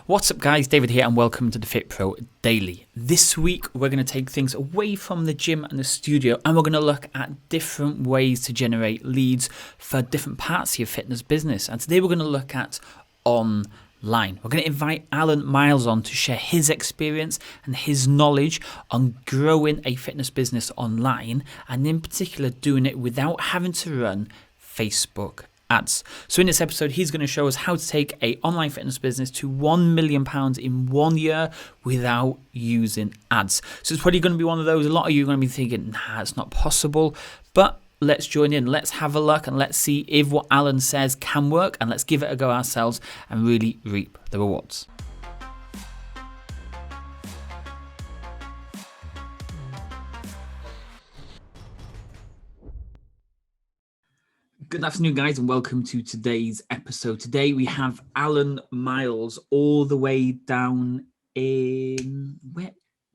What's up guys, David here and welcome to the Fit Pro Daily. This week we're going to take things away from the gym and the studio and we're going to look at different ways to generate leads for different parts of your fitness business. And today we're going to look at online. We're going to invite Allan Miles on to share his experience and his knowledge on growing a fitness business online, and in particular doing it without having to run Facebook ads. So in this episode, he's going to show us how to take an online fitness business to £1 million in 1 year without using ads. So it's probably going to be one of those, a lot of you are going to be thinking, nah, it's not possible. But let's join in, let's have a look and let's see if what Allan says can work, and let's give it a go ourselves and really reap the rewards. Good afternoon, guys, and welcome to today's episode. Today we have Allan Miles all the way down in where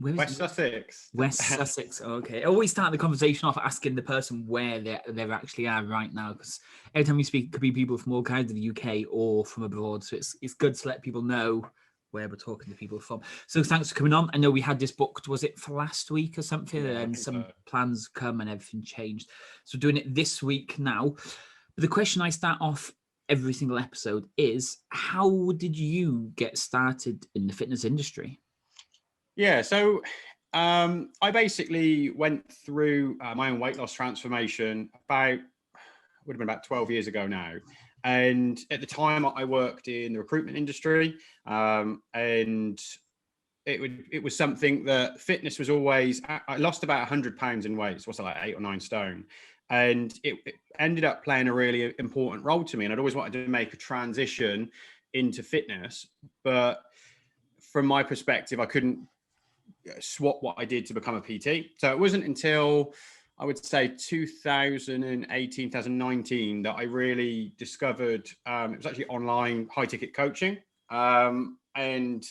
is West Sussex. West Sussex. Okay. I always start the conversation off asking the person where they actually are right now, because every time we speak, it could be people from all kinds of the UK or from abroad. So it's good to let people know where we're talking to people from. So thanks for coming on. I know we had this booked, was it for last week or something? Yeah, and some plans come and everything changed. So we're doing it this week now. But the question I start off every single episode is, how did you get started in the fitness industry? Yeah, so I basically went through my own weight loss transformation would have been about 12 years ago now. And at the time I worked in the recruitment industry, and it was something that fitness was always, I lost about 100 pounds in weight. So what's it, like 8 or 9 stone? And it ended up playing a really important role to me. And I'd always wanted to make a transition into fitness, but from my perspective, I couldn't swap what I did to become a PT. So it wasn't until I would say 2018, 2019 that I really discovered it was actually online high ticket coaching. And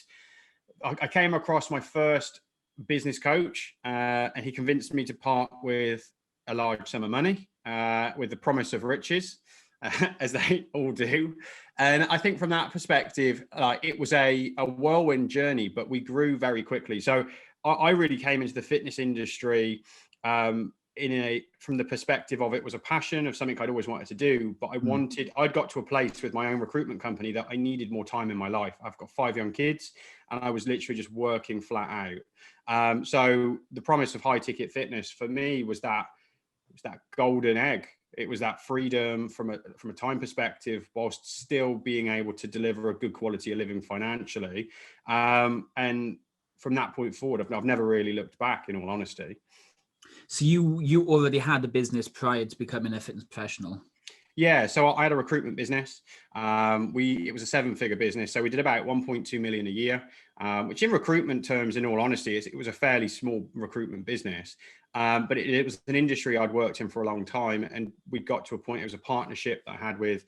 I came across my first business coach, and he convinced me to part with a large sum of money with the promise of riches, as they all do. And I think from that perspective, it was a whirlwind journey, but we grew very quickly. So I really came into the fitness industry from the perspective of, it was a passion of something I'd always wanted to do, but I'd got to a place with my own recruitment company that I needed more time in my life. I've got 5 young kids and I was literally just working flat out. So the promise of high ticket fitness for me was that golden egg. It was that freedom from a time perspective, whilst still being able to deliver a good quality of living financially. And from that point forward, I've never really looked back, in all honesty. So you already had a business prior to becoming a fitness professional? Yeah, so I had a recruitment business. It was a 7-figure business, so we did about 1.2 million a year, which in recruitment terms, in all honesty, it was a fairly small recruitment business. But it was an industry I'd worked in for a long time, and we got to a point. It was a partnership that I had with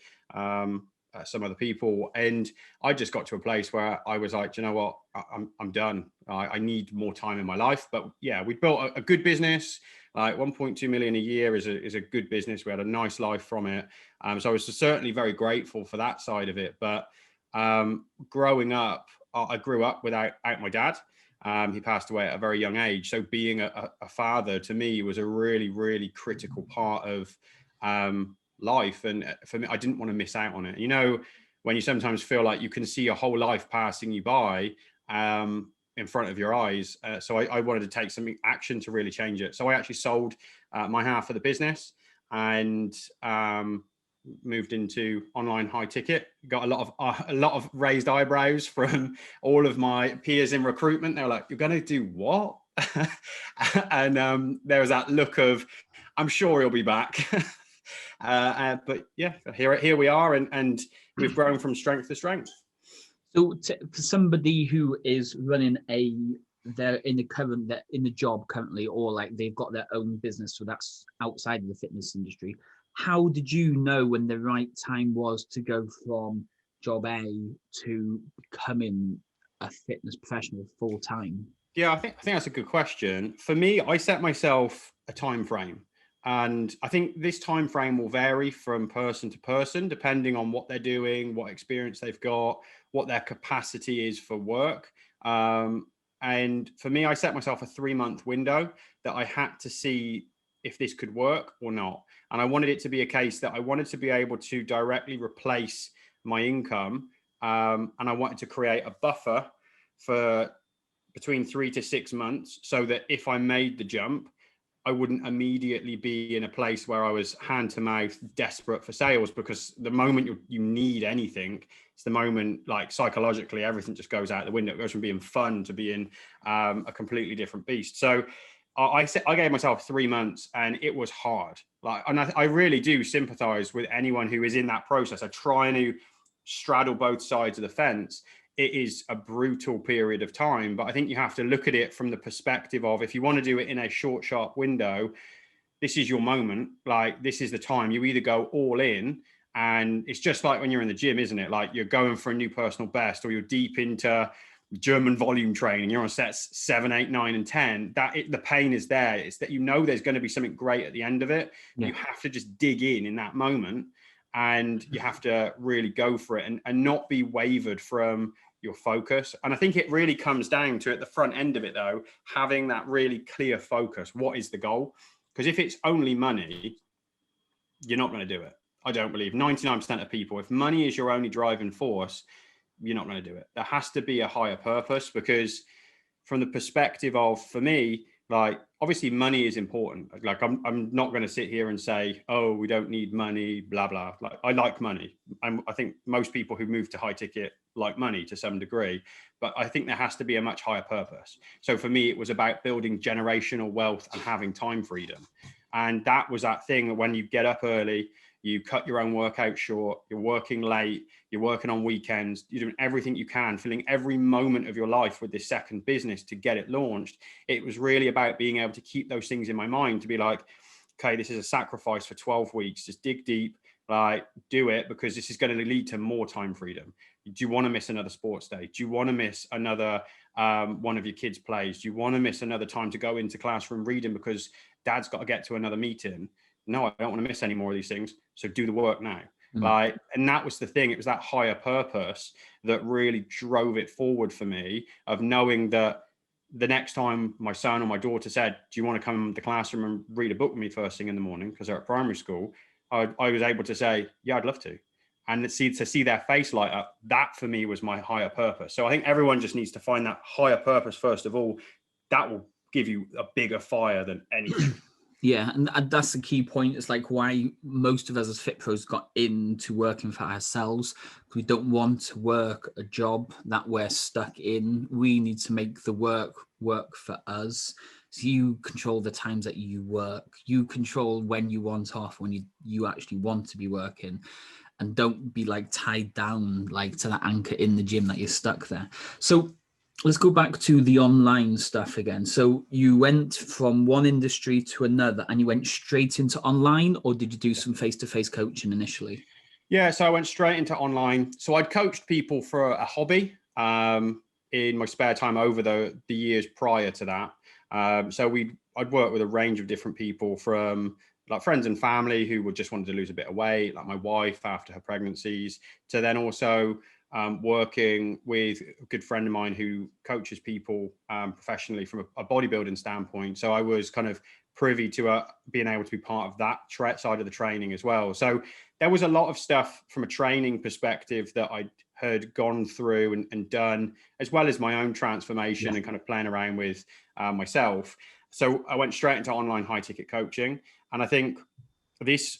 some other people, and I just got to a place where I was like, you know what, I'm done. I need more time in my life. But yeah, we built a good business. Like 1.2 million a year is a good business. We had a nice life from it. So I was certainly very grateful for that side of it. But growing up, I grew up without my dad. He passed away at a very young age. So being a father to me was a really, really critical part of life. And for me, I didn't want to miss out on it. You know, when you sometimes feel like you can see your whole life passing you by in front of your eyes. So I wanted to take some action to really change it. So I actually sold my half of the business and moved into online high ticket. Got a lot of raised eyebrows from all of my peers in recruitment. They were like, "You're going to do what?" And there was that look of, "I'm sure he'll be back." But yeah, here we are, and we've grown from strength to strength. So for somebody who is running they're in the job currently, or like they've got their own business, so that's outside of the fitness industry, how did you know when the right time was to go from job A to becoming a fitness professional full time? Yeah, I think that's a good question. For me, I set myself a time frame. And I think this time frame will vary from person to person, depending on what they're doing, what experience they've got, what their capacity is for work. And for me, I set myself a 3-month window that I had to see if this could work or not. And I wanted it to be a case that I wanted to be able to directly replace my income. And I wanted to create a buffer for between 3 to 6 months so that if I made the jump, I wouldn't immediately be in a place where I was hand to mouth, desperate for sales, because the moment you need anything, it's the moment, like, psychologically, everything just goes out the window. It goes from being fun to being a completely different beast. So I gave myself 3 months, and it was hard. Like, and I really do sympathize with anyone who is in that process. I try to straddle both sides of the fence. It is a brutal period of time, but I think you have to look at it from the perspective of, if you want to do it in a short, sharp window, this is your moment. Like, this is the time. You either go all in, and it's just like when you're in the gym, isn't it? Like, you're going for a new personal best, or you're deep into German volume training, you're on sets 7, 8, 9, and 10. The pain is there. It's that there's going to be something great at the end of it. Yeah. You have to just dig in that moment, and you have to really go for it, and not be wavered from your focus. And I think it really comes down to, at the front end of it though, having that really clear focus. What is the goal? Because if it's only money, you're not going to do it. I don't believe 99% of people, if money is your only driving force, you're not going to do it. There has to be a higher purpose, because from the perspective of, for me, like, obviously money is important. Like, I'm not going to sit here and say, oh, we don't need money, blah, blah. Like, I like money. I think most people who move to high ticket like money to some degree, but I think there has to be a much higher purpose. So for me, it was about building generational wealth and having time freedom. And that was that thing that when you get up early, you cut your own workout short, you're working late, you're working on weekends, you're doing everything you can, filling every moment of your life with this second business to get it launched. It was really about being able to keep those things in my mind, to be like, okay, this is a sacrifice for 12 weeks. Just dig deep, like, do it, because this is going to lead to more time freedom. Do you want to miss another sports day? Do you want to miss another one of your kids' plays? Do you want to miss another time to go into classroom reading because dad's got to get to another meeting? No, I don't want to miss any more of these things. So do the work now. Like, and that was the thing. It was that higher purpose that really drove it forward for me, of knowing that the next time my son or my daughter said, do you want to come to the classroom and read a book with me first thing in the morning, because they're at primary school, I was able to say, yeah, I'd love to. And to see their face light up, that for me was my higher purpose. So I think everyone just needs to find that higher purpose first of all. That will give you a bigger fire than anything. Yeah, and that's the key point. It's like why most of us as Fit Pros got into working for ourselves. We don't want to work a job that we're stuck in. We need to make the work for us. So you control the times that you work. You control when you want off, when you actually want to be working. And don't be like tied down like to that anchor in the gym that you're stuck there. So let's go back to the online stuff again. So you went from one industry to another, and you went straight into online, or did you do some face-to-face coaching initially? Yeah, so I went straight into online. So I'd coached people for a hobby in my spare time over the years prior to that. So I'd work with a range of different people, from like friends and family who would just wanted to lose a bit of weight, like my wife after her pregnancies, to then also working with a good friend of mine who coaches people professionally from a bodybuilding standpoint. So I was kind of privy to being able to be part of that side of the training as well. So there was a lot of stuff from a training perspective that I had gone through and done, as well as my own transformation and kind of playing around with myself. So I went straight into online high ticket coaching. And I think this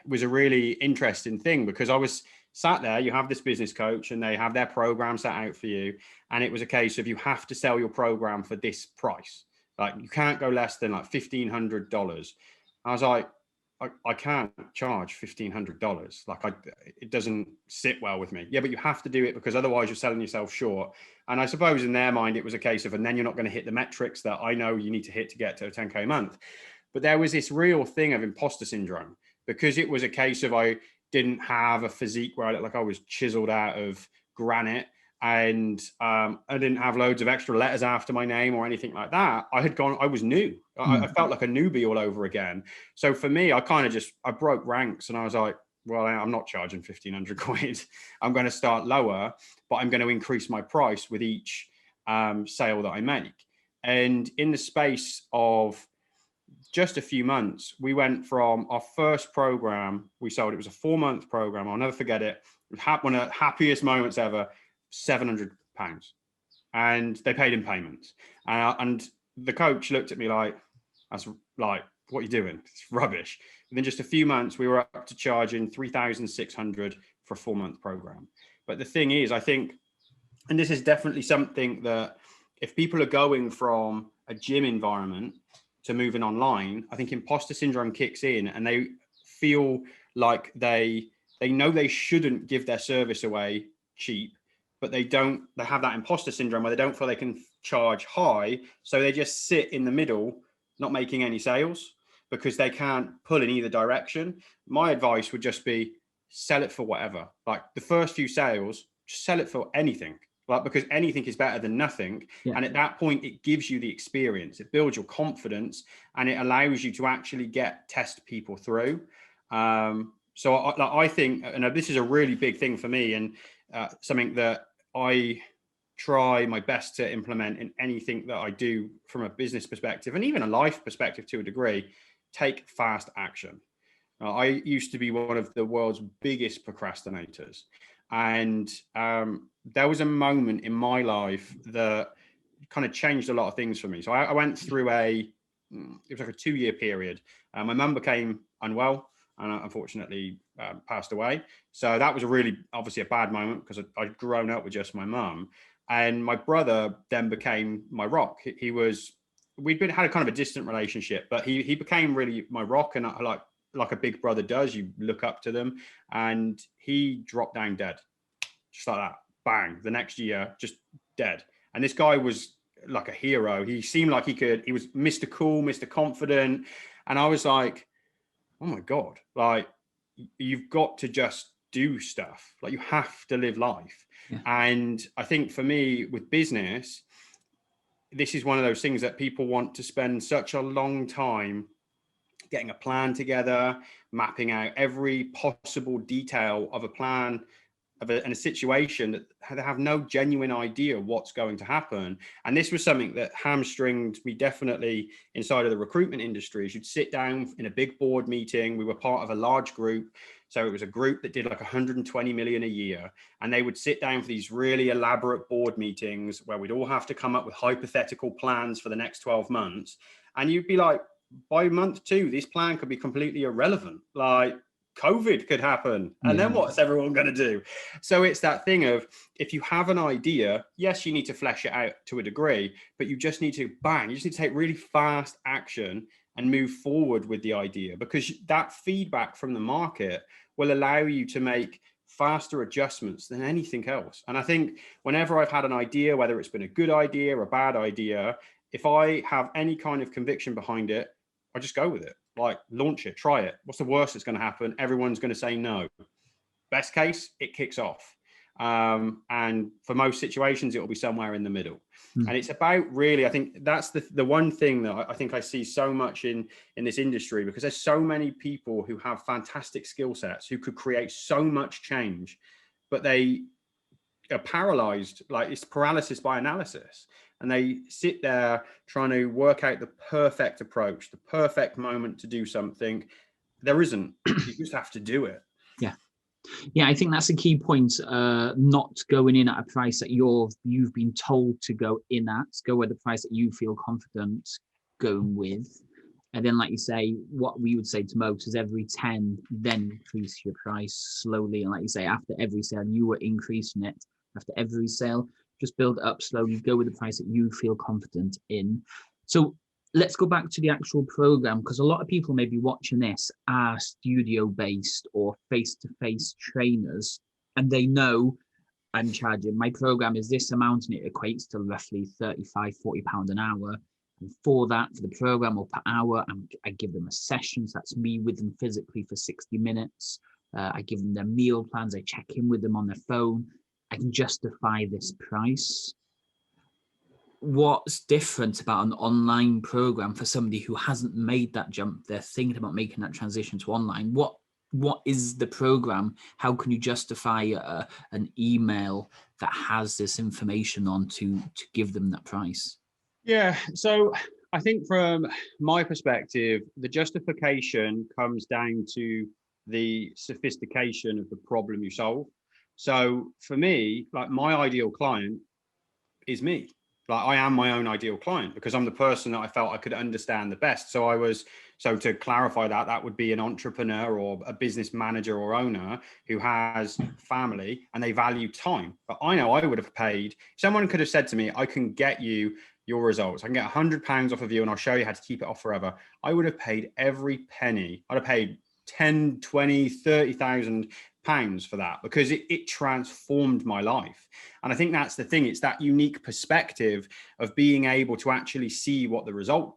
was a really interesting thing, because I was sat there, you have this business coach and they have their program set out for you. And it was a case of, you have to sell your program for this price. Like, you can't go less than like $1,500. I was like, I can't charge $1,500. Like, it doesn't sit well with me. Yeah, but you have to do it, because otherwise you're selling yourself short. And I suppose in their mind, it was a case of, and then you're not going to hit the metrics that I know you need to hit to get to a 10K a month. But there was this real thing of imposter syndrome, because it was a case of, I didn't have a physique where I looked like I was chiseled out of granite. and I didn't have loads of extra letters after my name or anything like that. I was new. I felt like a newbie all over again. So for me, I broke ranks, and I was like, well, I'm not charging 1,500 quid. I'm going to start lower, but I'm going to increase my price with each sale that I make. And in the space of just a few months, we went from our first program we sold. It was a 4-month program. I'll never forget it. It was one of the happiest moments ever. £700, and they paid in payments. And the coach looked at me like, "That's like, what are you doing? It's rubbish." Within just a few months, we were up to charging 3,600 for a 4-month program. But the thing is, I think, and this is definitely something that if people are going from a gym environment to moving online, I think imposter syndrome kicks in, and they feel like they know they shouldn't give their service away cheap, but they have that imposter syndrome where they don't feel they can charge high. So they just sit in the middle, not making any sales because they can't pull in either direction. My advice would just be sell it for whatever. Like the first few sales, just sell it for anything. Like, because anything is better than nothing. Yeah. And at that point, it gives you the experience, it builds your confidence, and it allows you to actually test people through. So I think, and this is a really big thing for me, and something that I try my best to implement in anything that I do from a business perspective and even a life perspective to a degree: take fast action. I used to be one of the world's biggest procrastinators. And there was a moment in my life that kind of changed a lot of things for me. So I went through it was like a 2-year period. My mum became unwell and unfortunately passed away. So that was obviously a bad moment because I'd grown up with just my mum. And my brother then became my rock. We'd had a kind of a distant relationship, but he became really my rock. And like a big brother does, you look up to them. And he dropped down dead, just like that, bang. The next year, just dead. And this guy was like a hero. He seemed like he was Mr. Cool, Mr. Confident. And I was like, oh my God, like you've got to just do stuff. Like you have to live life. Yeah. And I think for me with business, this is one of those things that people want to spend such a long time getting a plan together, mapping out every possible detail of a plan in a situation that they have no genuine idea what's going to happen. And this was something that hamstringed me definitely inside of the recruitment industry. You'd sit down in a big board meeting. We were part of a large group. So it was a group that did like 120 million a year. And they would sit down for these really elaborate board meetings where we'd all have to come up with hypothetical plans for the next 12 months. And you'd be like, by month 2, this plan could be completely irrelevant. Like COVID could happen. And then what's everyone going to do? So it's that thing of, if you have an idea, yes, you need to flesh it out to a degree, but you just need to take really fast action and move forward with the idea, because that feedback from the market will allow you to make faster adjustments than anything else. And I think whenever I've had an idea, whether it's been a good idea or a bad idea, if I have any kind of conviction behind it, I just go with it. Like, launch it, try it. What's the worst that's going to happen? Everyone's going to say no. Best case, it kicks off. And for most situations, it will be somewhere in the middle. And it's about really, I think that's the one thing that I think I see so much in this industry, because there's so many people who have fantastic skill sets who could create so much change, but they are paralyzed. Like, it's paralysis by analysis. And they sit there trying to work out the perfect approach, the perfect moment to do something. There isn't. You just have to do it. Yeah, I think that's a key point. Not going in at a price that you've been told to go in at. Go at the price that you feel confident going with. And then, like you say, what we would say to most is every 10, then increase your price slowly. And like you say, after every sale, you were increasing it. After every sale, just build it up slowly, go with the price that you feel confident in. So let's go back to the actual program, because a lot of people may be watching this are studio-based or face-to-face trainers, and they know I'm charging, my program is this amount, and it equates to roughly £35-40 an hour. And for that, for the program or per hour, I give them a session. So that's me with them physically for 60 minutes. I give them their meal plans. I check in with them on their phone. I can justify this price. What's different about an online program for somebody who hasn't made that jump? They're thinking about making that transition to online. What is the program? How can you justify an email that has this information on to give them that price? Yeah. So I think from my perspective, the justification comes down to the sophistication of the problem you solve. So for me, like my ideal client is me. Like I am my own ideal client because I'm the person that I felt I could understand the best. So to clarify that, that would be an entrepreneur or a business manager or owner who has family and they value time. But I know I would have paid, someone could have said to me, I can get you your results. I can get £100 off of you and I'll show you how to keep it off forever. I would have paid every penny. I'd have paid 10, 20, 30,000 pounds for that because it transformed my life. And I think that's the thing. It's that unique perspective of being able to actually see what the result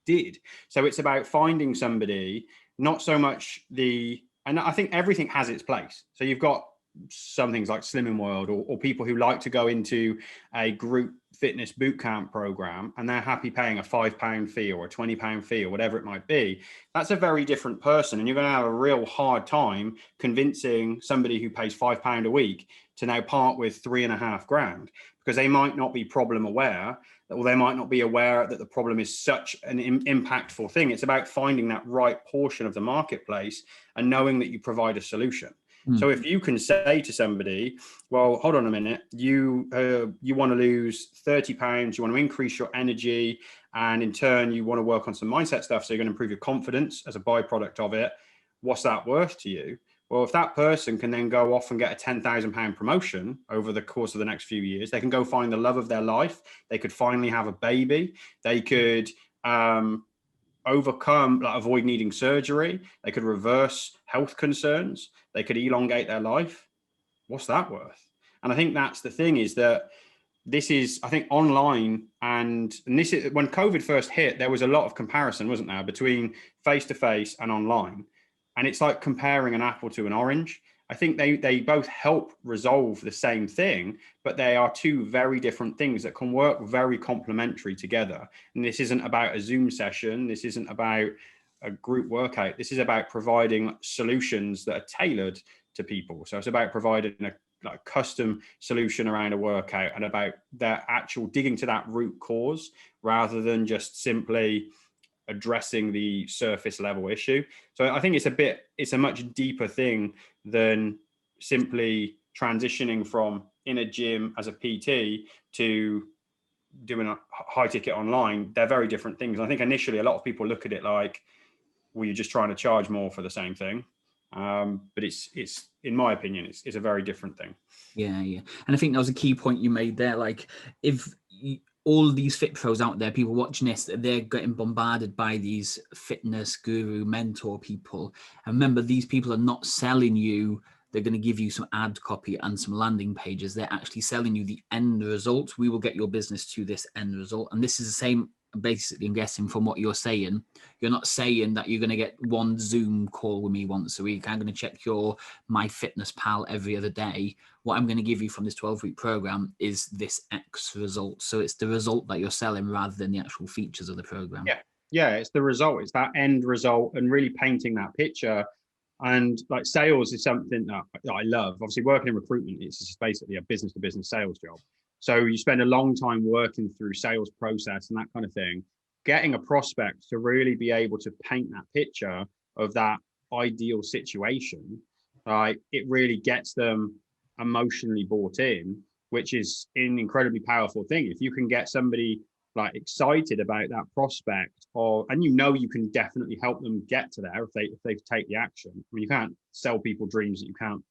did. So it's about finding somebody, not so much and I think everything has its place. So you've got some things like Slimming World or people who like to go into a group fitness boot camp program and they're happy paying a £5 fee or a £20 fee or whatever it might be. That's a very different person. And you're going to have a real hard time convincing somebody who pays £5 a week to now part with £3,500 because they might not be problem aware or they might not be aware that the problem is such an impactful thing. It's about finding that right portion of the marketplace and knowing that you provide a solution. So if you can say to somebody, well, hold on a minute, you want to lose £30, you want to increase your energy, and in turn, you want to work on some mindset stuff, so you're going to improve your confidence as a byproduct of it. What's that worth to you? Well, if that person can then go off and get a £10,000 promotion over the course of the next few years, they can go find the love of their life. They could finally have a baby. They could overcome, like avoid needing surgery. They could reverse health concerns. They could elongate their life. What's that worth? And I think that's the thing is that this is, I think, online and this is when COVID first hit, there was a lot of comparison, wasn't there, between face-to-face and online. And it's like comparing an apple to an orange. I think they both help resolve the same thing, but they are two very different things that can work very complementary together. And this isn't about a Zoom session. This isn't about a group workout. This is about providing solutions that are tailored to people. So it's about providing a custom solution around a workout and about their actual digging to that root cause rather than just simply addressing the surface level issue. So I think it's a much deeper thing than simply transitioning from in a gym as a PT to doing a high ticket online. They're very different things. I think initially a lot of people look at it like, well, you're just trying to charge more for the same thing. But it's in my opinion, it's a very different thing. Yeah. And I think that was a key point you made there. Like if all these fit pros out there, people watching this, they're getting bombarded by these fitness guru mentor people. And remember, these people are not selling you. They're going to give you some ad copy and some landing pages. They're actually selling you the end result. We will get your business to this end result. And this is the same, basically, I'm guessing from what you're saying. You're not saying that you're going to get one Zoom call with me once a week. I'm going to check your MyFitnessPal every other day. What I'm going to give you from this 12-week program is this X result. So it's the result that you're selling rather than the actual features of the program. Yeah, it's the result. It's that end result and really painting that picture. And like sales is something that I love. Obviously, working in recruitment, it's just basically a business-to-business sales job. So you spend a long time working through sales process and that kind of thing. Getting a prospect to really be able to paint that picture of that ideal situation, it really gets them emotionally bought in, which is an incredibly powerful thing. If you can get somebody like excited about that prospect, and you can definitely help them get to there if they take the action. I mean, you can't sell people dreams that you can't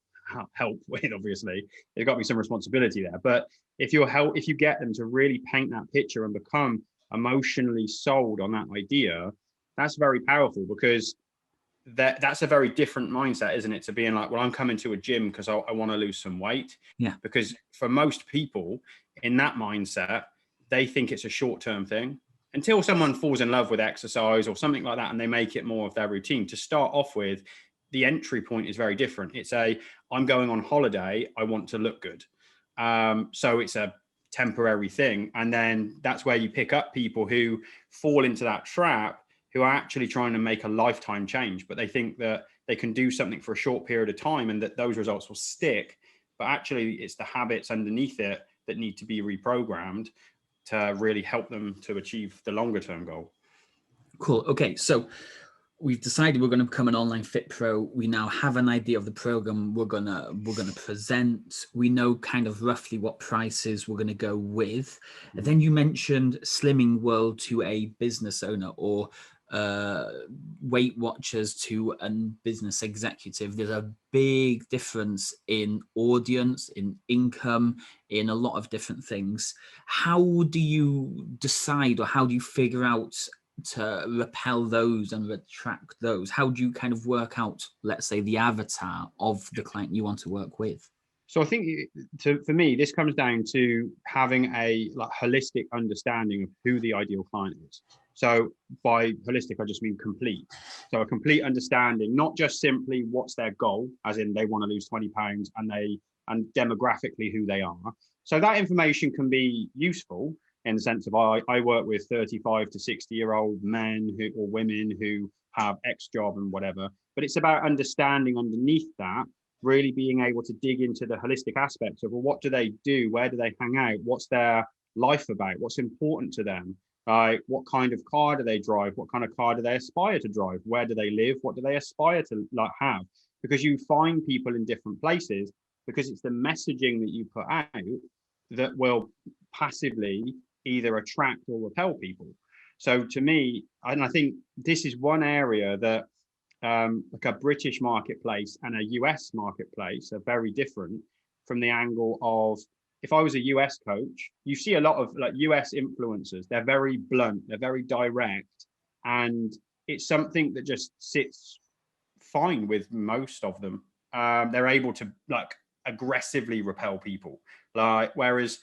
help with. Obviously, there's got to be some responsibility there. But if you get them to really paint that picture and become emotionally sold on that idea, that's very powerful because that's a very different mindset, isn't it? To being like, well, I'm coming to a gym because I want to lose some weight. Yeah. Because for most people in that mindset, they think it's a short-term thing until someone falls in love with exercise or something like that, and they make it more of their routine. To start off with, the entry point is very different. I'm going on holiday. I want to look good. So it's a temporary thing. And then that's where you pick up people who fall into that trap, who are actually trying to make a lifetime change, but they think that they can do something for a short period of time and that those results will stick. But actually, it's the habits underneath it that need to be reprogrammed to really help them to achieve the longer term goal. Cool. Okay, so we've decided we're going to become an online fit pro. We now have an idea of the program we're gonna present. We know kind of roughly what prices we're going to go with. And then you mentioned Slimming World to a business owner, or Weight Watchers to a business executive. There's a big difference in audience, in income, in a lot of different things. How do you decide, or how do you figure out to repel those and attract those? How do you kind of work out, let's say, the avatar of the client you want to work with? So I think for me, this comes down to having a holistic understanding of who the ideal client is. So by holistic, I just mean complete. So a complete understanding, not just simply what's their goal, as in they want to lose 20 pounds and demographically who they are. So that information can be useful in the sense of I work with 35 to 60-year-old men or women who have X job and whatever, but it's about understanding underneath that, really being able to dig into the holistic aspects of, well, what do they do? Where do they hang out? What's their life about? What's important to them? What kind of car do they drive? What kind of car do they aspire to drive? Where do they live? What do they aspire to have? Because you find people in different places, because it's the messaging that you put out that will passively either attract or repel people. So to me, and I think this is one area that like a British marketplace and a US marketplace are very different, from the angle of, if I was a US coach, you see a lot of like US influencers, they're very blunt, they're very direct, and it's something that just sits fine with most of them. They're able to like aggressively repel people. Whereas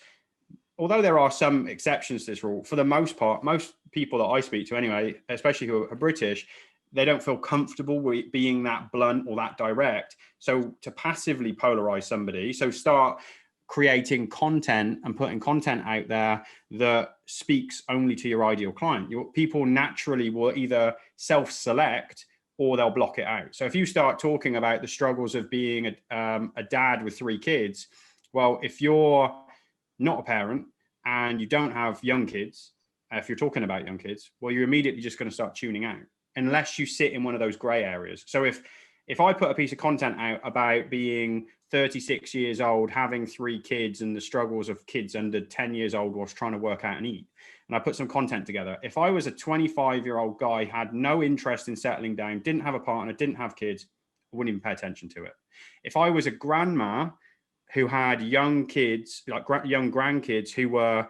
although there are some exceptions to this rule, for the most part, most people that I speak to anyway, especially who are British, they don't feel comfortable with being that blunt or that direct. So to passively polarize somebody, so start creating content and putting content out there that speaks only to your ideal client. People naturally will either self-select or they'll block it out. So if you start talking about the struggles of being a dad with 3 kids, well, if you're not a parent and you don't have young kids, if you're talking about young kids, well, you're immediately just going to start tuning out, unless you sit in one of those gray areas. So if I put a piece of content out about being 36 years old, having 3 kids, and the struggles of kids under 10 years old whilst trying to work out and eat, and I put some content together, if I was a 25-year-old guy, had no interest in settling down, didn't have a partner, didn't have kids, I wouldn't even pay attention to it. If I was a grandma who had young kids, like young grandkids who were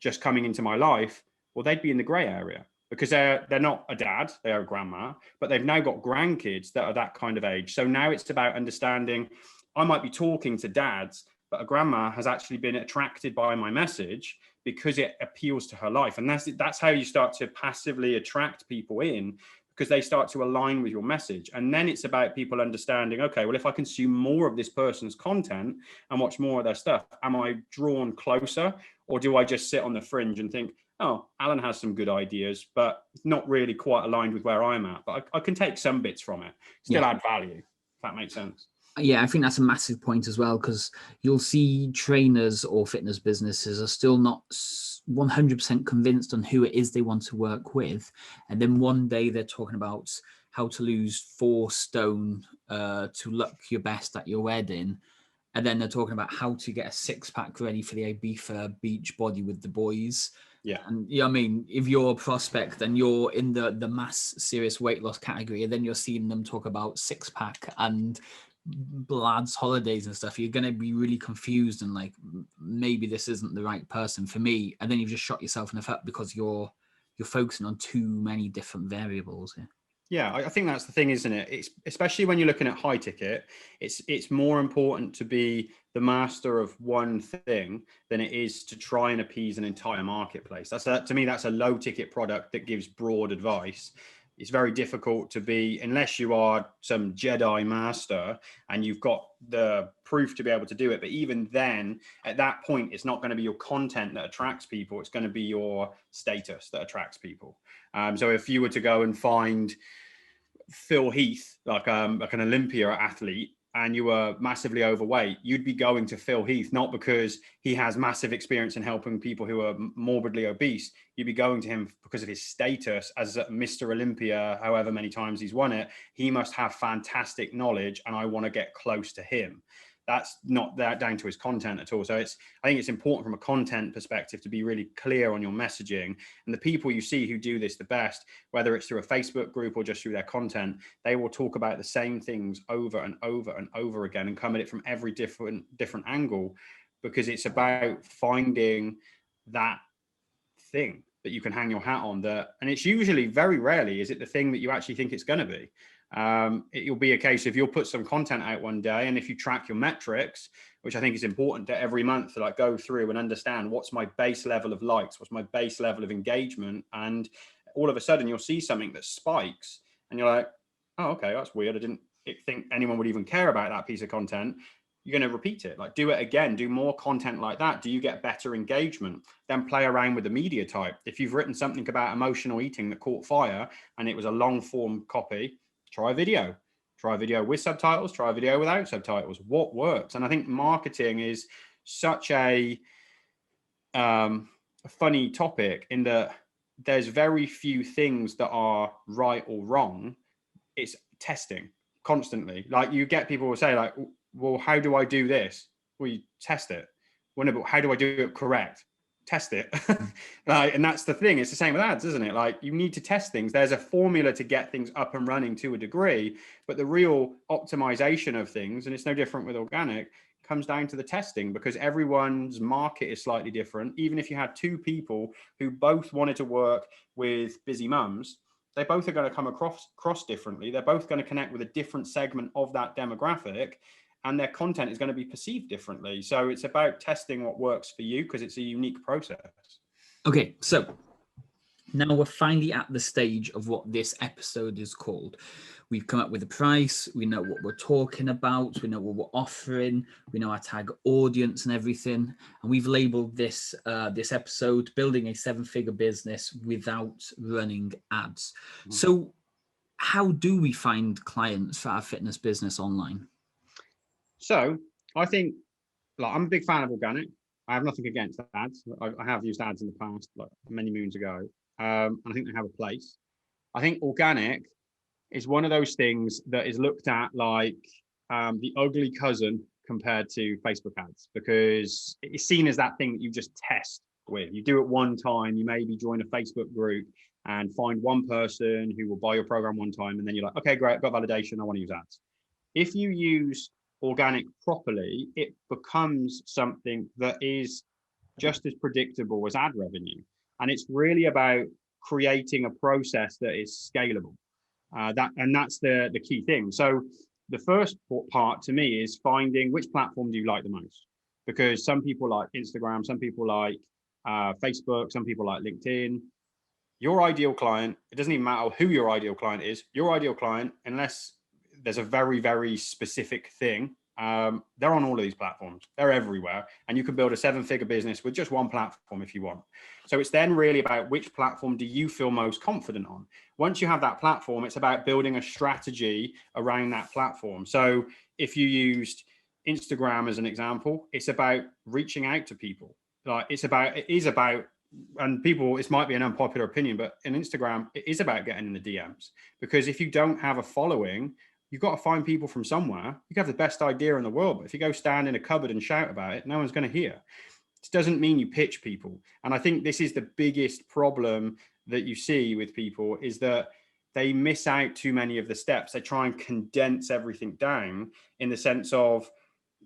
just coming into my life, well, they'd be in the gray area, because they're not a dad, they are a grandma, but they've now got grandkids that are that kind of age. So now it's about understanding, I might be talking to dads, but a grandma has actually been attracted by my message because it appeals to her life. And that's how you start to passively attract people in, because they start to align with your message. And then it's about people understanding, okay, well, if I consume more of this person's content and watch more of their stuff, am I drawn closer, or do I just sit on the fringe and think, oh, Allan has some good ideas, but not really quite aligned with where I'm at, but I can take some bits from it, still add value, if that makes sense. Yeah, I think that's a massive point as well, because you'll see trainers or fitness businesses are still not 100% convinced on who it is they want to work with. And then one day they're talking about how to lose 4 stone to look your best at your wedding. And then they're talking about how to get a 6-pack ready for the Ibiza beach body with the boys. Yeah. And I mean, if you're a prospect and you're in the mass serious weight loss category, and then you're seeing them talk about 6-pack and lads holidays and stuff, you're going to be really confused and like, maybe this isn't the right person for me. And then you've just shot yourself in the foot because you're focusing on too many different variables here. Yeah, I think that's the thing, isn't it? It's especially when you're looking at high ticket, it's more important to be the master of one thing than it is to try and appease an entire marketplace. To me, that's a low ticket product that gives broad advice. it's very difficult to be, unless you are some Jedi master and you've got the proof to be able to do it. But even then, at that point, it's not going to be your content that attracts people. It's going to be your status that attracts people. So if you were to go and find Phil Heath, like an Olympia athlete, and you were massively overweight, you'd be going to Phil Heath, not because he has massive experience in helping people who are morbidly obese. You'd be going to him because of his status as Mr. Olympia, however many times he's won it. He must have fantastic knowledge, and I want to get close to him. That's not that down to his content at all. So I think it's important from a content perspective to be really clear on your messaging. And the people you see who do this the best, whether it's through a Facebook group or just through their content, they will talk about the same things over and over and over again and come at it from every different angle, because it's about finding that thing that you can hang your hat on. And it's usually, very rarely is it the thing that you actually think it's going to be. It'll be a case if you'll put some content out one day, and if you track your metrics, which I think is important to every month to like go through and understand what's my base level of likes, what's my base level of engagement, and all of a sudden you'll see something that spikes and you're like, oh, okay, that's weird. I didn't think anyone would even care about that piece of content. You're going to repeat it, like do it again, do more content like that. Do you get better engagement? Then play around with the media type. If you've written something about emotional eating that caught fire and it was a long form copy, try a video with subtitles, try a video without subtitles. What works? And I think marketing is such a funny topic in that there's very few things that are right or wrong. It's testing constantly. Like you get people who say like, well, how do I do this? Well, you test it. Well, no, but how do I do it correct? Test it. Like, and that's the thing. It's the same with ads, isn't it? Like you need to test things. There's a formula to get things up and running to a degree, but the real optimization of things, and it's no different with organic, comes down to the testing, because everyone's market is slightly different. Even if you had two people who both wanted to work with busy mums, they both are going to come across differently. They're both going to connect with a different segment of that demographic, and their content is going to be perceived differently. So it's about testing what works for you, because it's a unique process. Okay, so now we're finally at the stage of what this episode is called. We've come up with a price. We know what we're talking about. We know what we're offering. We know our target audience and everything. And we've labeled this this episode "Building a Seven-Figure Business Without Running Ads." Mm-hmm. So how do we find clients for our fitness business online? So I think, like, I'm a big fan of organic. I have nothing against ads. I have used ads in the past, like many moons ago. And I think they have a place. I think organic is one of those things that is looked at like the ugly cousin compared to Facebook ads, because it's seen as that thing that you just test with. You do it one time, you maybe join a Facebook group and find one person who will buy your program one time, and then you're like, okay, great, I've got validation, I want to use ads. If you use organic properly, it becomes something that is just as predictable as ad revenue. And it's really about creating a process that is scalable. That's the key thing. So the first part to me is finding which platform do you like the most, because some people like Instagram, some people like Facebook, some people like LinkedIn. Your ideal client, it doesn't even matter who your ideal client is, your ideal client, unless there's a very, very specific thing, they're on all of these platforms. They're everywhere. And you can build a seven-figure business with just one platform if you want. So it's then really about which platform do you feel most confident on. Once you have that platform, it's about building a strategy around that platform. So if you used Instagram as an example, it's about reaching out to people. Like it is about, and people, this might be an unpopular opinion, but in Instagram, it is about getting in the DMs. Because if you don't have a following, you've got to find people from somewhere. You can have the best idea in the world, but if you go stand in a cupboard and shout about it, no one's going to hear. This doesn't mean you pitch people. And I think this is the biggest problem that you see with people, is that they miss out too many of the steps. They try and condense everything down in the sense of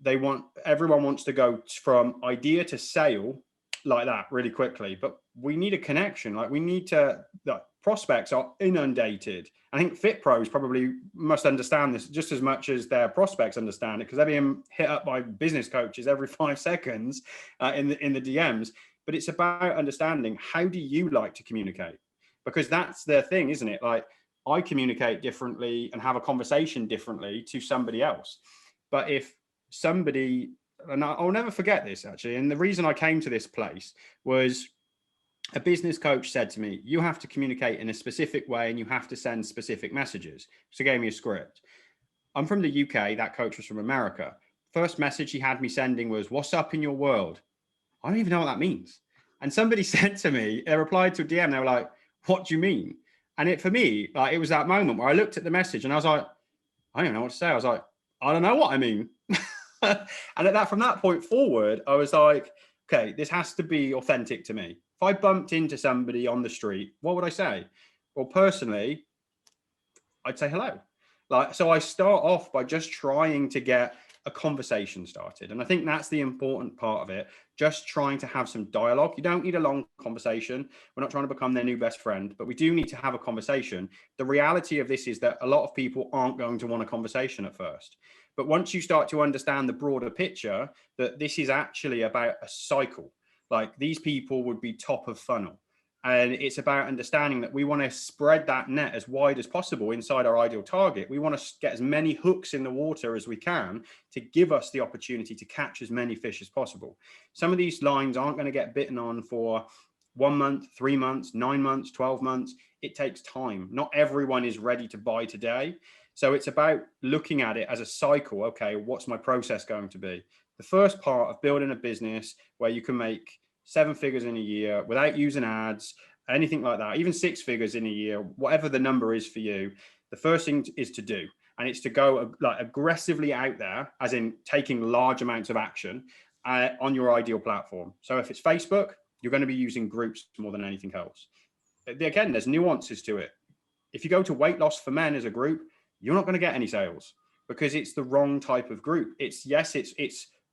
everyone wants to go from idea to sale like that really quickly, but we need a connection. Like we need to, the prospects are inundated. I think Fit Pros probably must understand this just as much as their prospects understand it, because they're being hit up by business coaches every 5 seconds in the DMs. But it's about understanding, how do you like to communicate? Because that's the thing, isn't it? Like I communicate differently and have a conversation differently to somebody else. But if somebody, and I'll never forget this actually, and the reason I came to this place was a business coach said to me, you have to communicate in a specific way and you have to send specific messages. So he gave me a script. I'm from the UK. That coach was from America. First message he had me sending was, what's up in your world? I don't even know what that means. And somebody said to me, they replied to a DM, they were like, what do you mean? And it, for me, like, it was that moment where I looked at the message and I was like, I don't know what to say. I was like, I don't know what I mean. And from that point forward, I was like, okay, this has to be authentic to me. If I bumped into somebody on the street, what would I say? Well, personally, I'd say hello. Like, so I start off by just trying to get a conversation started. And I think that's the important part of it. Just trying to have some dialogue. You don't need a long conversation. We're not trying to become their new best friend, but we do need to have a conversation. The reality of this is that a lot of people aren't going to want a conversation at first. But once you start to understand the broader picture, that this is actually about a cycle, like these people would be top of funnel. And it's about understanding that we want to spread that net as wide as possible inside our ideal target. We want to get as many hooks in the water as we can to give us the opportunity to catch as many fish as possible. Some of these lines aren't going to get bitten on for 1 month, 3 months, 9 months, 12 months. It takes time. Not everyone is ready to buy today. So it's about looking at it as a cycle. Okay, what's my process going to be? The first part of building a business where you can make 7 figures in a year without using ads, anything like that, even 6 figures in a year, whatever the number is for you, the first thing is to do. And it's to go like aggressively out there, as in taking large amounts of action on your ideal platform. So if it's Facebook, you're going to be using groups more than anything else. Again, there's nuances to it. If you go to weight loss for men as a group, you're not going to get any sales because it's the wrong type of group. It's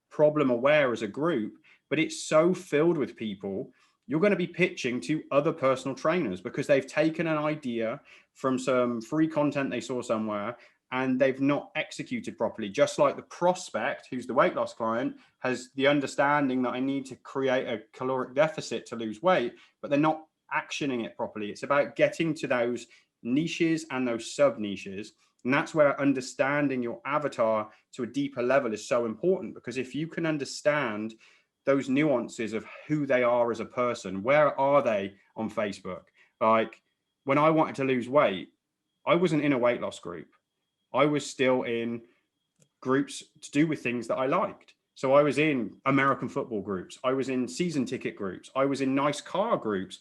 problem aware as a group, but it's so filled with people, you're going to be pitching to other personal trainers because they've taken an idea from some free content they saw somewhere and they've not executed properly. Just like the prospect, who's the weight loss client, has the understanding that I need to create a caloric deficit to lose weight, but they're not actioning it properly. It's about getting to those niches and those sub niches. And that's where understanding your avatar to a deeper level is so important, because if you can understand those nuances of who they are as a person, where are they on Facebook? Like when I wanted to lose weight, I wasn't in a weight loss group. I was still in groups to do with things that I liked. So I was in American football groups. I was in season ticket groups. I was in nice car groups.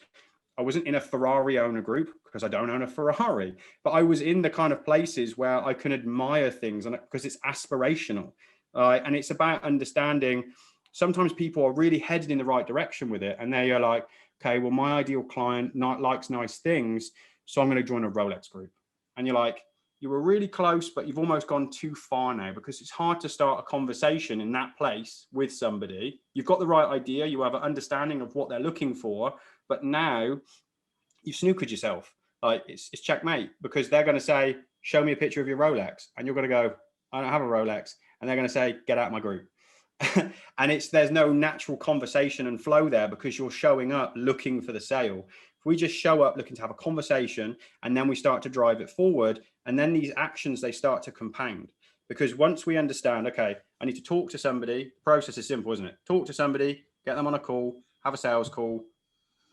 I wasn't in a Ferrari owner group because I don't own a Ferrari, but I was in the kind of places where I can admire things, and because it's aspirational. And it's about understanding sometimes people are really headed in the right direction with it. And they are like, okay, well, my ideal client likes nice things, so I'm going to join a Rolex group. And you're like, you were really close, but you've almost gone too far now, because it's hard to start a conversation in that place with somebody. You've got the right idea. You have an understanding of what they're looking for, but now you've snookered yourself. Like it's checkmate, because they're going to say, show me a picture of your Rolex. And you're going to go, I don't have a Rolex. And they're going to say, get out of my group. And there's no natural conversation and flow there, because you're showing up looking for the sale. If we just show up looking to have a conversation, and then we start to drive it forward, and then these actions, they start to compound. Because once we understand, okay, I need to talk to somebody, the process is simple, isn't it? Talk to somebody, get them on a call, have a sales call,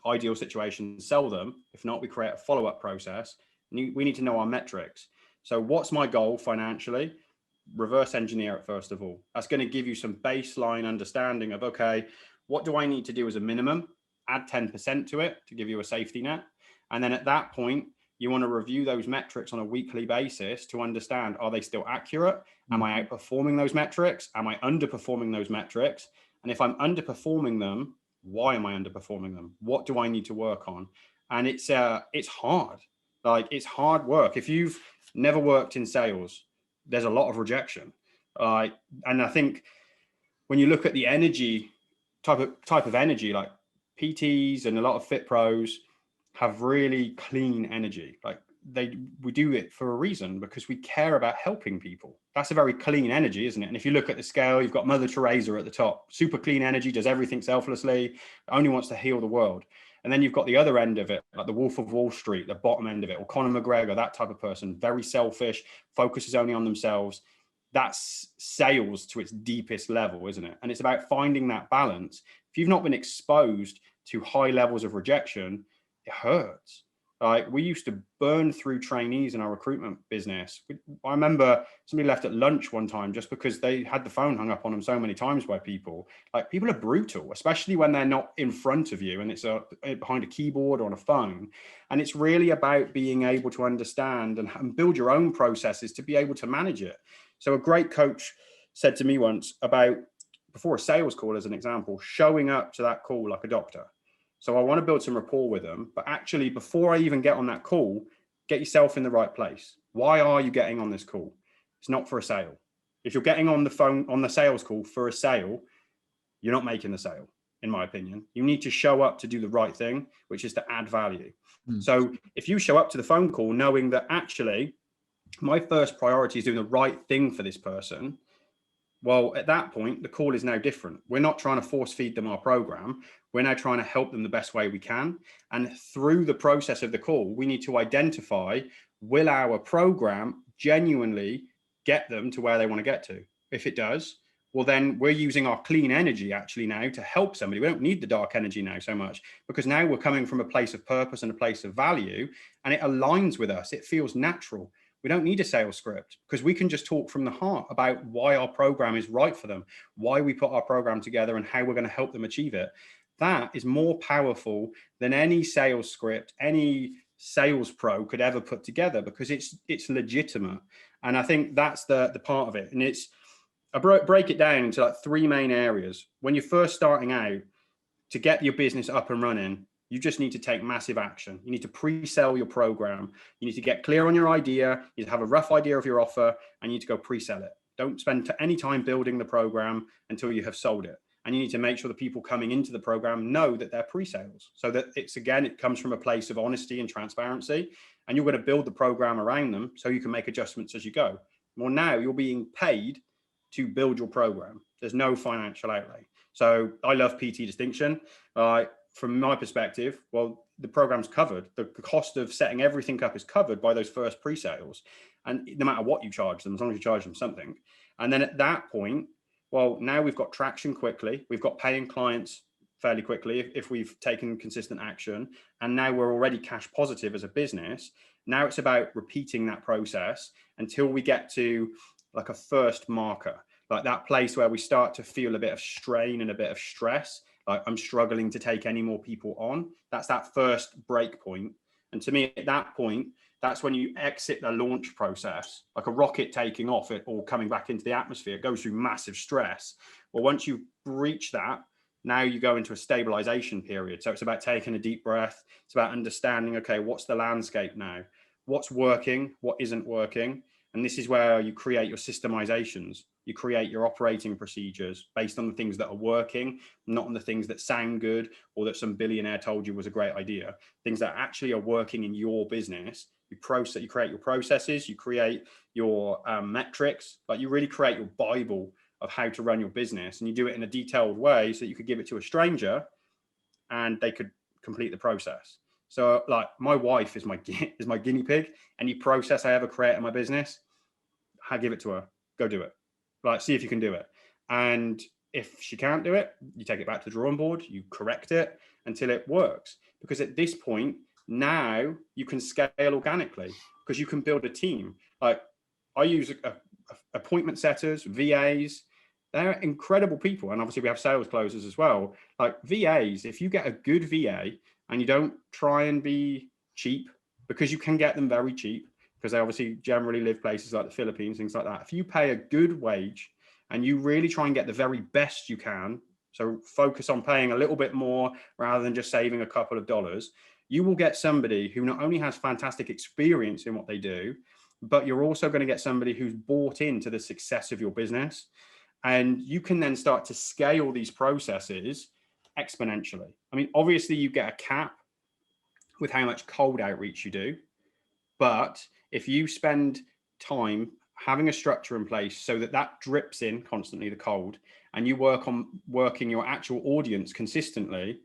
ideal situation, sell them. If not, we create a follow-up process. We need to know our metrics. So what's my goal financially? Reverse engineer it first of all. That's going to give you some baseline understanding of, okay, what do I need to do as a minimum? Add 10% to it to give you a safety net. And then at that point, you want to review those metrics on a weekly basis to understand, are they still accurate? Am I outperforming those metrics? Am I underperforming those metrics? And if I'm underperforming them, why am I underperforming them? What do I need to work on? And it's hard. Like, it's hard work. If you've never worked in sales, there's a lot of rejection. And I think when you look at the energy, type of energy, like PTs and a lot of fit pros have really clean energy. Like we do it for a reason, because we care about helping people. That's a very clean energy, isn't it? And if you look at the scale, you've got Mother Teresa at the top, super clean energy, does everything selflessly, only wants to heal the world. And then you've got the other end of it, like the Wolf of Wall Street, the bottom end of it, or Conor McGregor, that type of person, very selfish, focuses only on themselves. That's sales to its deepest level, isn't it? And it's about finding that balance. If you've not been exposed to high levels of rejection, it hurts. Like, we used to burn through trainees in our recruitment business. I remember somebody left at lunch one time just because they had the phone hung up on them so many times by people. Like, people are brutal, especially when they're not in front of you and it's behind a keyboard or on a phone. And it's really about being able to understand and build your own processes to be able to manage it. So a great coach said to me once about, before a sales call, as an example, showing up to that call like a doctor. So I want to build some rapport with them, but actually, before I even get on that call, get yourself in the right place. Why are you getting on this call? It's not for a sale. If you're getting on the phone on the sales call for a sale, you're not making the sale, in my opinion. You need to show up to do the right thing, which is to add value. So if you show up to the phone call knowing that actually my first priority is doing the right thing for this person, well, at that point, the call is now different. We're not trying to force feed them our program. We're now trying to help them the best way we can. And through the process of the call, we need to identify, will our program genuinely get them to where they want to get to? If it does, well, then we're using our clean energy actually now to help somebody. We don't need the dark energy now so much, because now we're coming from a place of purpose and a place of value, and it aligns with us. It feels natural. We don't need a sales script, because we can just talk from the heart about why our program is right for them, why we put our program together, and how we're going to help them achieve it. That is more powerful than any sales script, any sales pro could ever put together, because it's legitimate. And I think that's the part of it. And I break it down into like three main areas. When you're first starting out, to get your business up and running, you just need to take massive action. You need to pre-sell your program. You need to get clear on your idea. You need to have a rough idea of your offer, and you need to go pre-sell it. Don't spend any time building the program until you have sold it. And you need to make sure the people coming into the program know that they're pre-sales, so that it comes from a place of honesty and transparency, and you're going to build the program around them so you can make adjustments as you go. Well, now you're being paid to build your program. There's no financial outlay. So I love PT distinction. From my perspective, well, the program's covered. The cost of setting everything up is covered by those first pre-sales. And no matter what you charge them, as long as you charge them something. And then at that point, well, now we've got traction quickly. We've got paying clients fairly quickly if we've taken consistent action. And now we're already cash positive as a business. Now it's about repeating that process until we get to like a first marker, like that place where we start to feel a bit of strain and a bit of stress. Like, I'm struggling to take any more people on. That's that first break point. And to me, at that point, that's when you exit the launch process, like a rocket taking off it or coming back into the atmosphere. It goes through massive stress. Well, once you breach that, now you go into a stabilization period. So it's about taking a deep breath. It's about understanding, okay, what's the landscape now? What's working? What isn't working? And this is where you create your systemizations. You create your operating procedures based on the things that are working, not on the things that sound good or that some billionaire told you was a great idea. Things that actually are working in your business. You create your processes, you create your metrics, like you really create your Bible of how to run your business, and you do it in a detailed way so that you could give it to a stranger and they could complete the process. So like, my wife is my guinea pig. Any process I ever create in my business, I give it to her. Go do it. Like, see if you can do it. And if she can't do it, you take it back to the drawing board, you correct it until it works. Because at this point, now you can scale organically, because you can build a team. Like, I use appointment setters, VAs. They're incredible people. And obviously we have sales closers as well. Like, VAs, if you get a good VA and you don't try and be cheap, because you can get them very cheap, because they obviously generally live places like the Philippines, things like that. If you pay a good wage and you really try and get the very best you can, so focus on paying a little bit more rather than just saving a couple of dollars, you will get somebody who not only has fantastic experience in what they do, but you're also going to get somebody who's bought into the success of your business. And you can then start to scale these processes exponentially. I mean, obviously you get a cap with how much cold outreach you do, but if you spend time having a structure in place so that drips in constantly, the cold, and you work on working your actual audience consistently,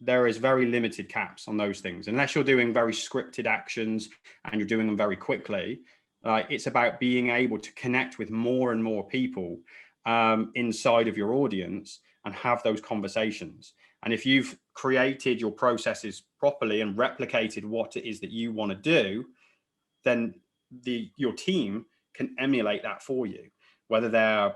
there is very limited caps on those things, unless you're doing very scripted actions and you're doing them very quickly. It's about being able to connect with more and more people inside of your audience and have those conversations. And if you've created your processes properly and replicated what it is that you want to do, then your team can emulate that for you, whether they're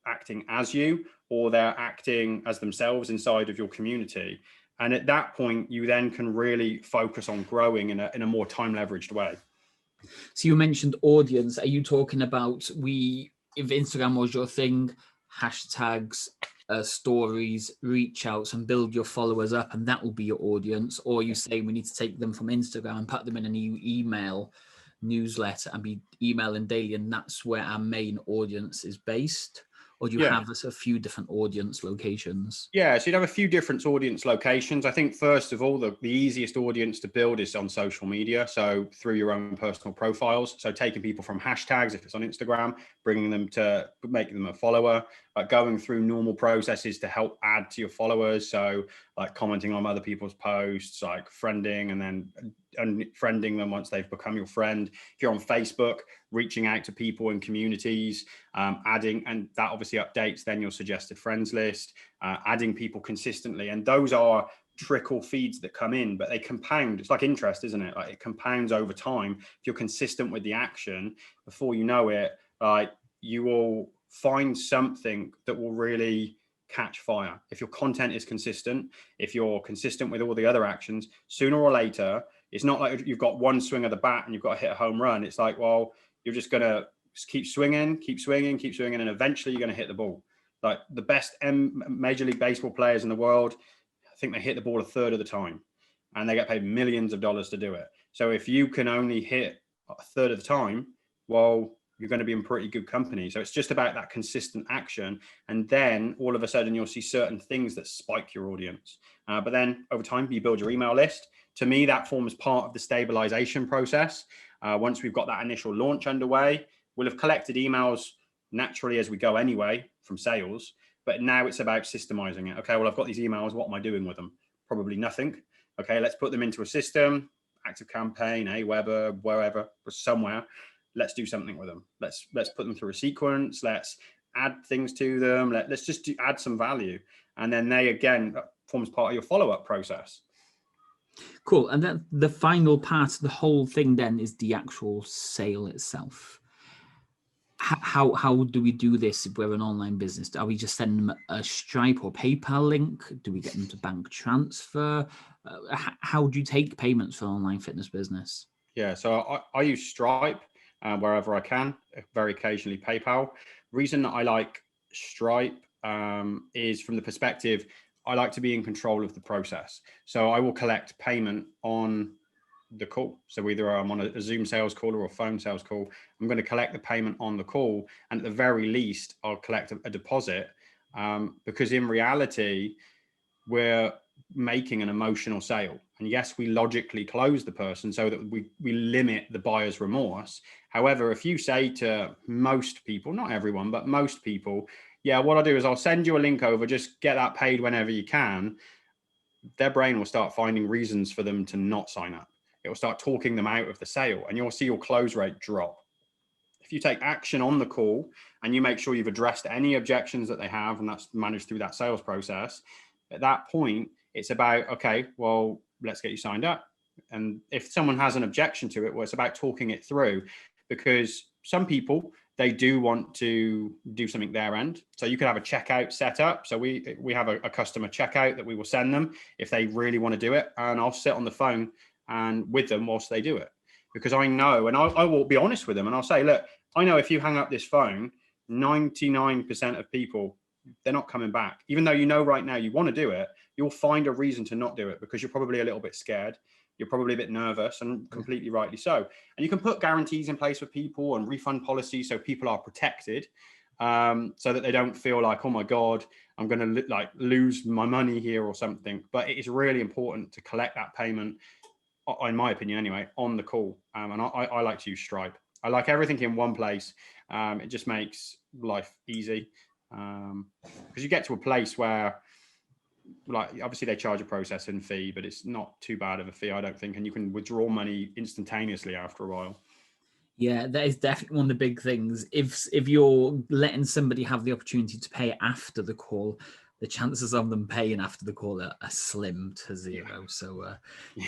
acting as you or they're acting as themselves inside of your community. And at that point, you then can really focus on growing in a more time leveraged way. So you mentioned audience. Are you talking about if Instagram was your thing, hashtags, stories, reach outs, and build your followers up, and that will be your audience? Or you say we need to take them from Instagram and put them in a new email newsletter and be emailing daily, and that's where our main audience is based? Or do you have a few different audience locations? Yeah, so you'd have a few different audience locations. I think, first of all, the easiest audience to build is on social media. So through your own personal profiles. So taking people from hashtags, if it's on Instagram, bringing them to making them a follower, going through normal processes to help add to your followers. So like commenting on other people's posts, like friending and then unfriending them once they've become your friend. If you're on Facebook, reaching out to people in communities, adding, and that obviously updates then your suggested friends list, adding people consistently. And those are trickle feeds that come in, but they compound. It's like interest, isn't it? Like it compounds over time. If you're consistent with the action, before you know it, you will find something that will really catch fire. If your content is consistent, if you're consistent with all the other actions, sooner or later, it's not like you've got one swing of the bat and you've got to hit a home run. It's like, well, you're just going to keep swinging, and eventually you're going to hit the ball. Like the best Major League Baseball players in the world, I think they hit the ball a third of the time and they get paid millions of dollars to do it. So if you can only hit a third of the time, well, you're going to be in pretty good company. So it's just about that consistent action. And then all of a sudden you'll see certain things that spike your audience. But then over time, you build your email list. To me, that forms part of the stabilization process. Once we've got that initial launch underway, we'll have collected emails naturally as we go anyway from sales. But now it's about systemizing it. Okay, well, I've got these emails. What am I doing with them? Probably nothing. Okay, let's put them into a system, ActiveCampaign, Aweber, wherever, somewhere. Let's do something with them. Let's put them through a sequence. Let's add things to them. Let's just add some value. And then they, again, forms part of your follow-up process. Cool. And then the final part of the whole thing then is the actual sale itself. How do we do this if we're an online business? Are we just sending them a Stripe or PayPal link? Do we get them to bank transfer? How do you take payments for an online fitness business? Yeah, so I use Stripe wherever I can, very occasionally PayPal. Reason that I like Stripe is from the perspective, I like to be in control of the process. So I will collect payment on the call. So either I'm on a Zoom sales call or a phone sales call, I'm going to collect the payment on the call. And at the very least, I'll collect a deposit because in reality, we're making an emotional sale. And yes, we logically close the person so that we limit the buyer's remorse. However, if you say to most people, not everyone, but most people, yeah, what I'll do is I'll send you a link over, just get that paid whenever you can, their brain will start finding reasons for them to not sign up. It will start talking them out of the sale and you'll see your close rate drop. If you take action on the call and you make sure you've addressed any objections that they have, and that's managed through that sales process, at that point, it's about, okay, well, let's get you signed up. And if someone has an objection to it, well, it's about talking it through, because some people, they do want to do something their end. So you could have a checkout set up. So we have a customer checkout that we will send them if they really want to do it. And I'll sit on the phone and with them whilst they do it, because I know, and I will be honest with them and I'll say, look, I know if you hang up this phone, 99% of people, they're not coming back. Even though you know right now you want to do it, you'll find a reason to not do it because you're probably a little bit scared. You're probably a bit nervous, and completely rightly so. And you can put guarantees in place with people and refund policies so people are protected, so that they don't feel like, oh my God, I'm going to lose my money here or something. But it is really important to collect that payment, in my opinion anyway, on the call. And I like to use Stripe. I like everything in one place. It just makes life easy, because you get to a place where like obviously they charge a processing fee, but it's not too bad of a fee, I don't think. And you can withdraw money instantaneously after a while. Yeah, that is definitely one of the big things. If you're letting somebody have the opportunity to pay after the call, the chances of them paying after the call are slim to zero. So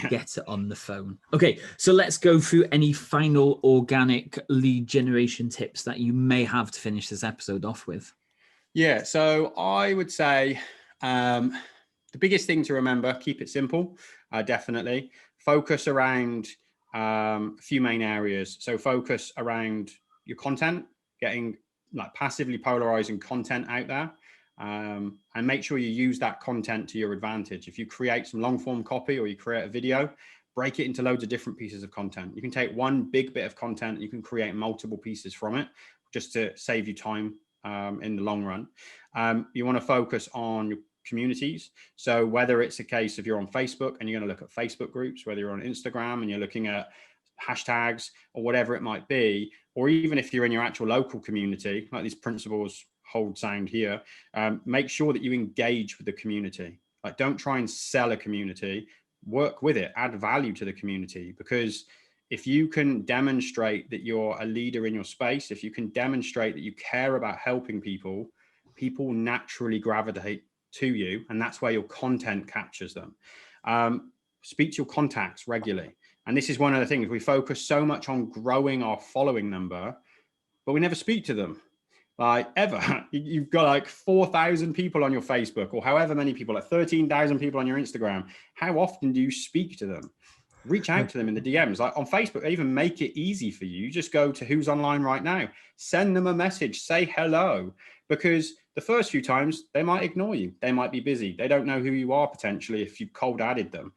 get it on the phone. Okay, so let's go through any final organic lead generation tips that you may have to finish this episode off with. Yeah, so I would say the biggest thing to remember, keep it simple, definitely. Focus around a few main areas. So focus around your content, getting like passively polarizing content out there. And make sure you use that content to your advantage. If you create some long form copy or you create a video, break it into loads of different pieces of content. You can take one big bit of content, you can create multiple pieces from it just to save you time in the long run. You want to focus on your communities. So whether it's a case of you're on Facebook and you're going to look at Facebook groups, whether you're on Instagram and you're looking at hashtags or whatever it might be, or even if you're in your actual local community, like these principles hold sound here, make sure that you engage with the community. Like, don't try and sell a community, work with it, add value to the community, because if you can demonstrate that you're a leader in your space, if you can demonstrate that you care about helping people, people naturally gravitate to you, and that's where your content captures them. Speak to your contacts regularly. And this is one of the things, we focus so much on growing our following number, but we never speak to them. Like, ever. You've got like 4,000 people on your Facebook, or however many people, like 13,000 people on your Instagram. How often do you speak to them? Reach out to them in the DMs. Like on Facebook, they even make it easy for you. You just go to who's online right now, send them a message, say hello, because the first few times they might ignore you. They might be busy. They don't know who you are potentially if you've cold added them.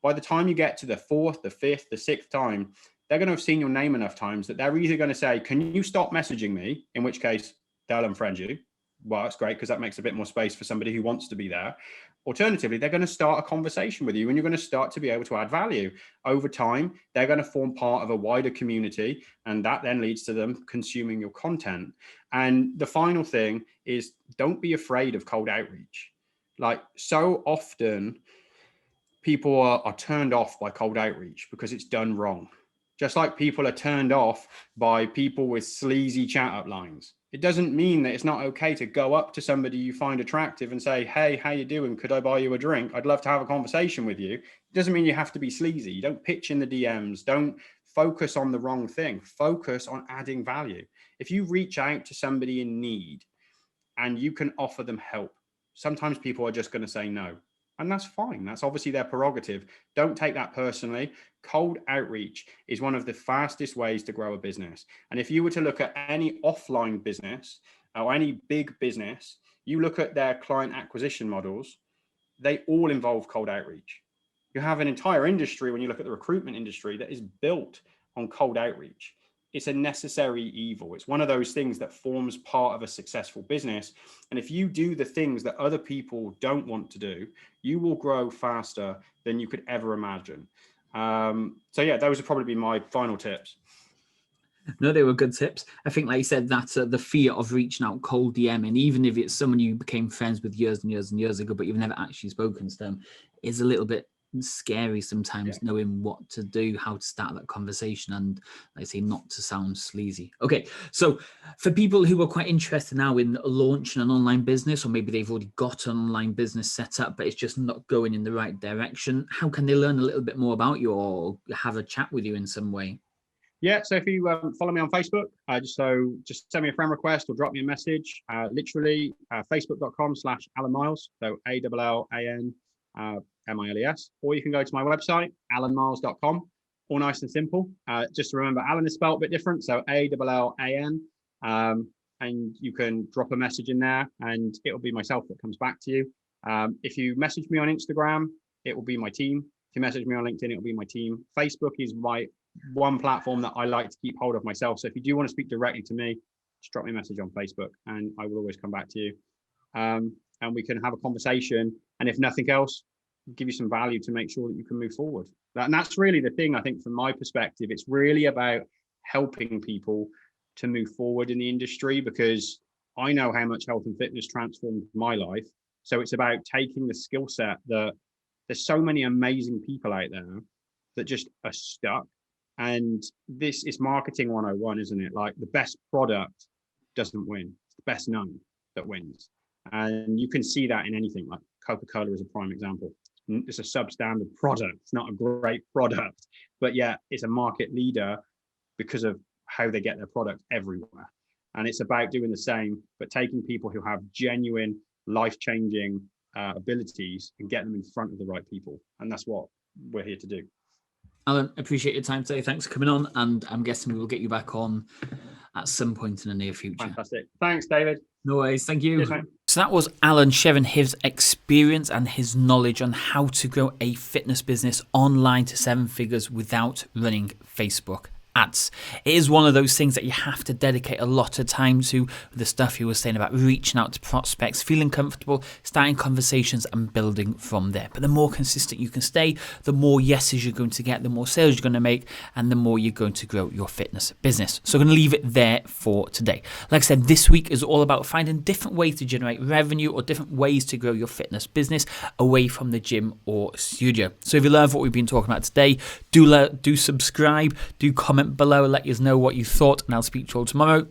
By the time you get to the fourth, the fifth, the sixth time, they're going to have seen your name enough times that they're either going to say, can you stop messaging me? In which case they'll unfriend you. Well, it's great because that makes a bit more space for somebody who wants to be there. Alternatively, they're going to start a conversation with you and you're going to start to be able to add value. Over time, they're going to form part of a wider community, and that then leads to them consuming your content. And the final thing is, don't be afraid of cold outreach. Like, so often people are turned off by cold outreach because it's done wrong. Just like people are turned off by people with sleazy chat up lines. It doesn't mean that it's not okay to go up to somebody you find attractive and say, hey, how you doing? Could I buy you a drink? I'd love to have a conversation with you. It doesn't mean you have to be sleazy. You don't pitch in the DMs. Don't focus on the wrong thing. Focus on adding value. If you reach out to somebody in need and you can offer them help, sometimes people are just going to say no. And that's fine. That's obviously their prerogative. Don't take that personally. Cold outreach is one of the fastest ways to grow a business. And if you were to look at any offline business or any big business, you look at their client acquisition models, they all involve cold outreach. You have an entire industry, when you look at the recruitment industry, that is built on cold outreach. It's a necessary evil. It's one of those things that forms part of a successful business. And if you do the things that other people don't want to do, you will grow faster than you could ever imagine. So yeah, those would probably be my final tips. No, they were good tips. I think, like you said, that's the fear of reaching out cold DM, and even if it's someone you became friends with years and years and years ago, but you've never actually spoken to them, is a little bit scary sometimes, knowing what to do, how to start that conversation, and like I say, not to sound sleazy. Okay, so for people who are quite interested now in launching an online business, or maybe they've already got an online business set up, but it's just not going in the right direction, how can they learn a little bit more about you or have a chat with you in some way? Yeah, so if you follow me on Facebook, just send me a friend request or drop me a message. Literally, facebook.com/Allan Miles, so ALLAN MILES, or you can go to my website, allanmiles.com. All nice and simple. Just to remember, Allan is spelled a bit different, so ALLAN, and you can drop a message in there, and it will be myself that comes back to you. If you message me on Instagram, it will be my team. If you message me on LinkedIn, it will be my team. Facebook is my one platform that I like to keep hold of myself. So if you do want to speak directly to me, just drop me a message on Facebook and I will always come back to you. And we can have a conversation. And if nothing else, give you some value to make sure that you can move forward. And that's really the thing, I think, from my perspective. It's really about helping people to move forward in the industry, because I know how much health and fitness transformed my life. So it's about taking the skill set that there's so many amazing people out there that just are stuck. And this is marketing 101, isn't it? Like, the best product doesn't win. It's the best known that wins. And you can see that in anything. Like Coca-Cola is a prime example. It's a substandard product. It's not a great product, but yeah, it's a market leader because of how they get their product everywhere. And it's about doing the same, but taking people who have genuine life-changing abilities and get them in front of the right people. And that's what we're here to do. Allan, appreciate your time today. Thanks for coming on. And I'm guessing we will get you back on at some point in the near future. Fantastic. Thanks, David. No worries. Thank you. Cheers, so that was Allan sharing his experience and his knowledge on how to grow a fitness business online to 7 figures without running Facebook ads. It is one of those things that you have to dedicate a lot of time to. The stuff you were saying about reaching out to prospects, feeling comfortable, starting conversations and building from there. But the more consistent you can stay, the more yeses you're going to get, the more sales you're going to make, and the more you're going to grow your fitness business. So I'm going to leave it there for today. Like I said, this week is all about finding different ways to generate revenue or different ways to grow your fitness business away from the gym or studio. So if you love what we've been talking about today, do subscribe, do comment below, let us know what you thought, and I'll speak to you all tomorrow.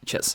Cheers.